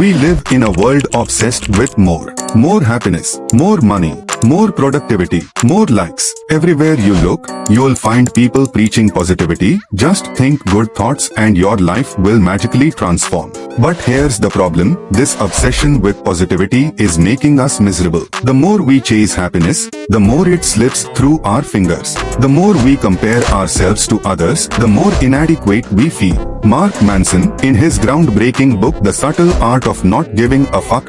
We live in a world obsessed with more. More happiness, more money, more productivity, more likes. Everywhere you look, you'll find people preaching positivity. Just think good thoughts and your life will magically transform. But here's the problem, this obsession with positivity is making us miserable. The more we chase happiness, the more it slips through our fingers. The more we compare ourselves to others, the more inadequate we feel. Mark Manson, in his groundbreaking book The Subtle Art of Not Giving a Fuck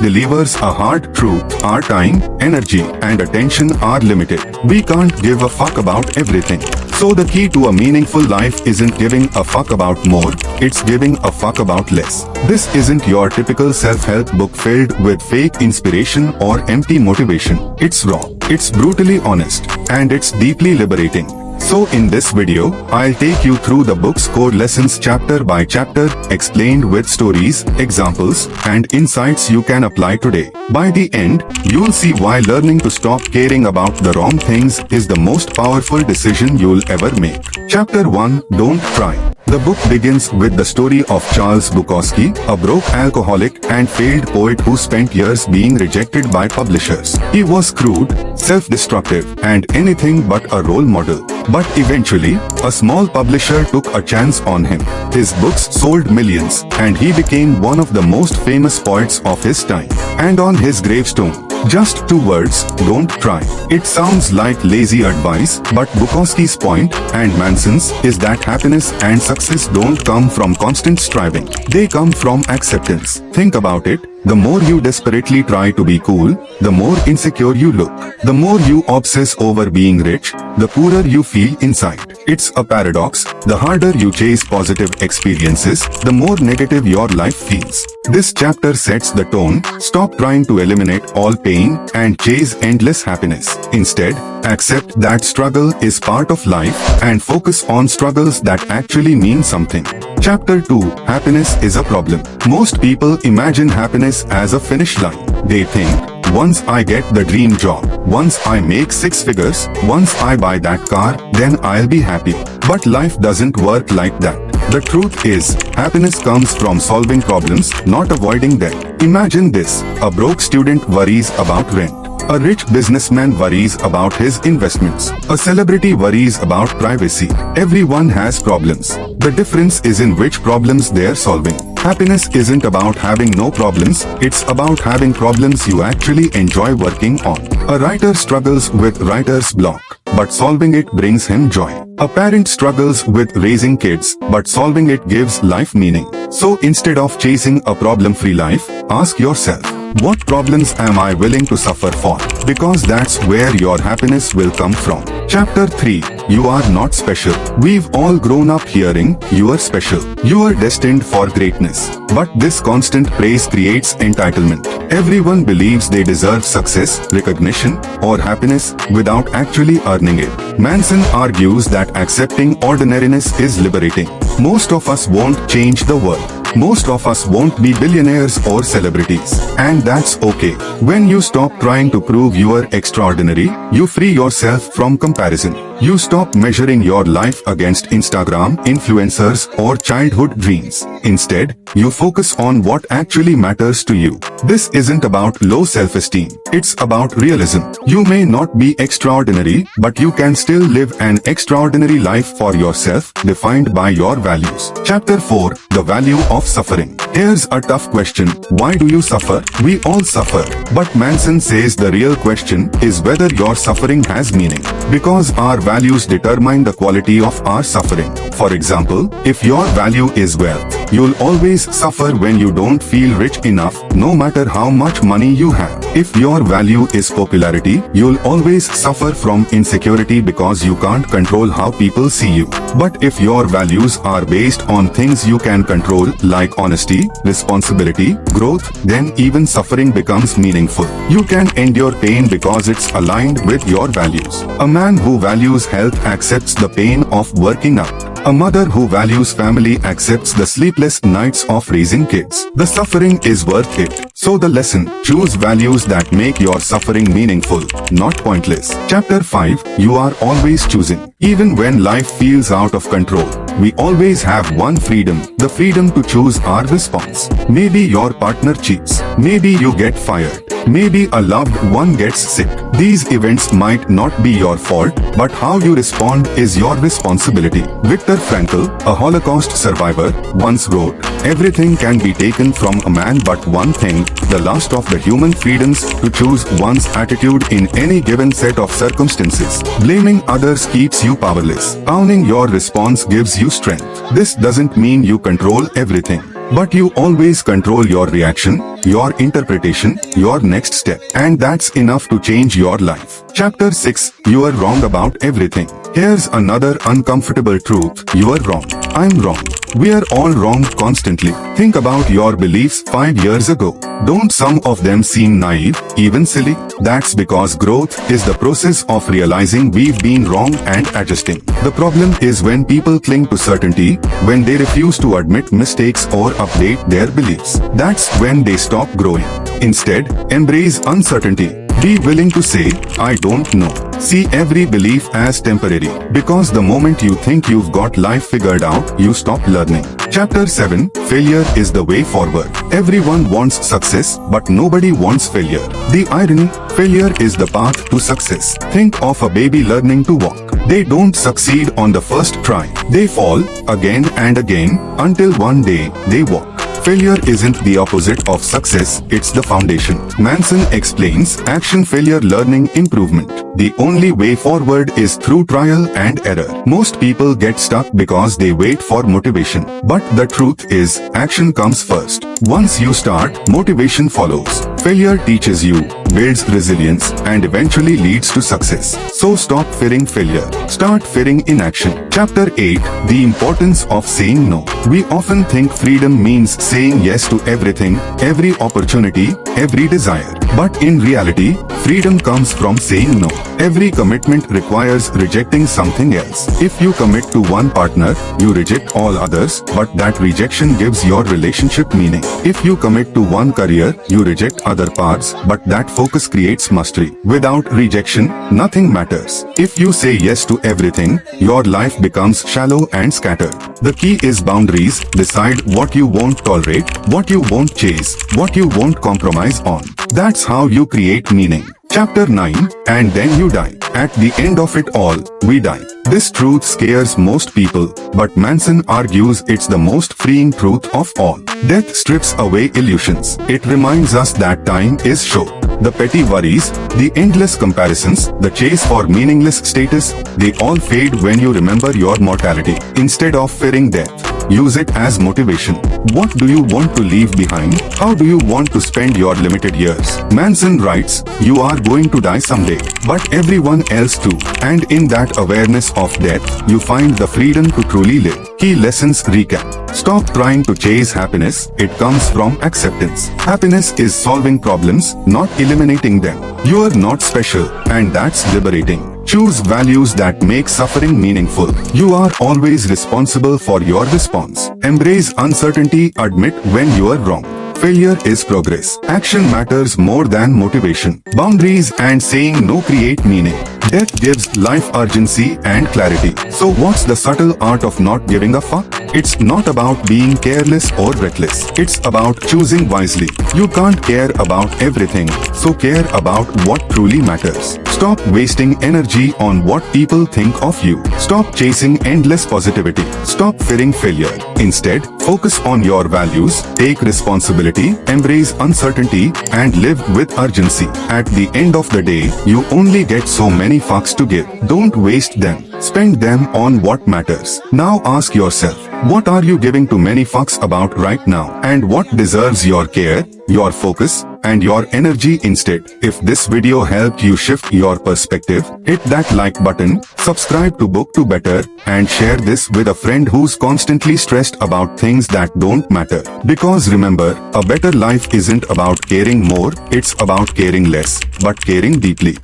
delivers a hard truth. Our time, energy, and attention are limited. We can't give a fuck about everything. So the key to a meaningful life isn't giving a fuck about more, it's giving a fuck about less. This isn't your typical self-help book filled with fake inspiration or empty motivation. It's raw, it's brutally honest, and it's deeply liberating. So in this video, I'll take you through the book's core lessons chapter by chapter, explained with stories, examples, and insights you can apply today. By the end, you'll see why learning to stop caring about the wrong things is the most powerful decision you'll ever make. Chapter 1, Don't Try. The book begins with the story of Charles Bukowski, a broke alcoholic and failed poet who spent years being rejected by publishers. He was crude, self-destructive, and anything but a role model. But eventually, a small publisher took a chance on him. His books sold millions, and he became one of the most famous poets of his time. And on his gravestone, just 2 words, don't try. It sounds like lazy advice, but Bukowski's point, and Manson's, is that happiness and success don't come from constant striving. They come from acceptance. Think about it. The more you desperately try to be cool, the more insecure you look. The more you obsess over being rich, the poorer you feel inside. It's a paradox. The harder you chase positive experiences, the more negative your life feels. This chapter sets the tone. Stop trying to eliminate all pain and chase endless happiness. Instead, accept that struggle is part of life and focus on struggles that actually mean something. Chapter 2, Happiness is a Problem. Most people imagine happiness as a finish line. They think, once I get the dream job, once I make 6 figures, once I buy that car, then I'll be happy. But life doesn't work like that. The truth is, happiness comes from solving problems, not avoiding them. Imagine this, a broke student worries about rent. A rich businessman worries about his investments. A celebrity worries about privacy. Everyone has problems. The difference is in which problems they're solving. Happiness isn't about having no problems, it's about having problems you actually enjoy working on. A writer struggles with writer's block, but solving it brings him joy. A parent struggles with raising kids, but solving it gives life meaning. So instead of chasing a problem-free life, ask yourself, what problems am I willing to suffer for? Because that's where your happiness will come from. Chapter 3, You Are Not Special. We've all grown up hearing, you are special. You are destined for greatness. But this constant praise creates entitlement. Everyone believes they deserve success, recognition, or happiness without actually earning it. Manson argues that accepting ordinariness is liberating. Most of us won't change the world. Most of us won't be billionaires or celebrities. And that's okay. When you stop trying to prove you are extraordinary, you free yourself from comparison. You stop measuring your life against Instagram influencers or childhood dreams. Instead, you focus on what actually matters to you. This isn't about low self-esteem. It's about realism. You may not be extraordinary, but you can still live an extraordinary life for yourself, defined by your values. Chapter 4, The Value of Suffering. Here's a tough question. Why do you suffer? We all suffer. But Manson says the real question is whether your suffering has meaning. Because our values determine the quality of our suffering. For example, if your value is wealth, you'll always suffer when you don't feel rich enough, no matter how much money you have. If your value is popularity, you'll always suffer from insecurity because you can't control how people see you. But if your values are based on things you can control, like honesty, responsibility, growth, then even suffering becomes meaningful. You can endure pain because it's aligned with your values. A man who values health accepts the pain of working out. A mother who values family accepts the sleepless nights of raising kids. The suffering is worth it. So the lesson, choose values that make your suffering meaningful, not pointless. Chapter 5, You Are Always Choosing. Even when life feels out of control, we always have one freedom, the freedom to choose our response. Maybe your partner cheats. Maybe you get fired. Maybe a loved one gets sick. These events might not be your fault, but how you respond is your responsibility. Viktor Frankl, a Holocaust survivor, once wrote, "Everything can be taken from a man but one thing, the last of the human freedoms to choose one's attitude in any given set of circumstances. Blaming others keeps you powerless. Owning your response gives you strength. This doesn't mean you control everything, but you always control your reaction, your interpretation, your next step. And that's enough to change your life." Chapter 6, You Are Wrong About Everything. Here's another uncomfortable truth. You are wrong. I'm wrong. We are all wrong constantly. Think about your beliefs 5 years ago. Don't some of them seem naive, even silly? That's because growth is the process of realizing we've been wrong and adjusting. The problem is when people cling to certainty, when they refuse to admit mistakes or update their beliefs. That's when they stop growing. Instead, embrace uncertainty. Be willing to say, "I don't know." See every belief as temporary, because the moment you think you've got life figured out, you stop learning. Chapter 7, Failure is the Way Forward. Everyone wants success, but nobody wants failure. The irony, failure is the path to success. Think of a baby learning to walk. They don't succeed on the first try. They fall, again and again, until one day, they walk. Failure isn't the opposite of success, it's the foundation. Manson explains, action, failure, learning, improvement. The only way forward is through trial and error. Most people get stuck because they wait for motivation. But the truth is, action comes first. Once you start, motivation follows. Failure teaches you, builds resilience, and eventually leads to success. So stop fearing failure. Start fearing inaction. Chapter 8, The Importance of Saying No. We often think freedom means saying yes to everything, every opportunity, every desire. But in reality, freedom comes from saying no. Every commitment requires rejecting something else. If you commit to one partner, you reject all others, but that rejection gives your relationship meaning. If you commit to one career, you reject other paths, but that focus creates mastery. Without rejection, nothing matters. If you say yes to everything, your life becomes shallow and scattered. The key is boundaries. Decide what you won't tolerate, what you won't chase, what you won't compromise on. That's how you create meaning. Chapter 9, And Then You Die. At the end of it all, we die. This truth scares most people, but Manson argues it's the most freeing truth of all. Death strips away illusions. It reminds us that time is short. The petty worries, the endless comparisons, the chase for meaningless status, they all fade when you remember your mortality. Instead of fearing death, use it as motivation. What do you want to leave behind? How do you want to spend your limited years? Manson writes, you are going to die someday, but everyone else too. And in that awareness of death, you find the freedom to truly live. Key lessons recap. Stop trying to chase happiness. It comes from acceptance. Happiness is solving problems, not eliminating them. You are not special, and that's liberating. Choose values that make suffering meaningful. You are always responsible for your response. Embrace uncertainty. Admit when you are wrong. Failure is progress. Action matters more than motivation. Boundaries and saying no create meaning. Death gives life urgency and clarity. So what's the subtle art of not giving a fuck? It's not about being careless or reckless. It's about choosing wisely. You can't care about everything, so care about what truly matters. Stop wasting energy on what people think of you. Stop chasing endless positivity. Stop fearing failure. Instead, focus on your values, take responsibility, embrace uncertainty, and live with urgency. At the end of the day, you only get so many fucks to give. Don't waste them. Spend them on what matters. Now ask yourself, what are you giving too many fucks about right now? And what deserves your care, your focus, and your energy instead? If this video helped you shift your perspective, hit that like button, subscribe to Book to Better, and share this with a friend who's constantly stressed about things that don't matter. Because remember, a better life isn't about caring more, it's about caring less, but caring deeply.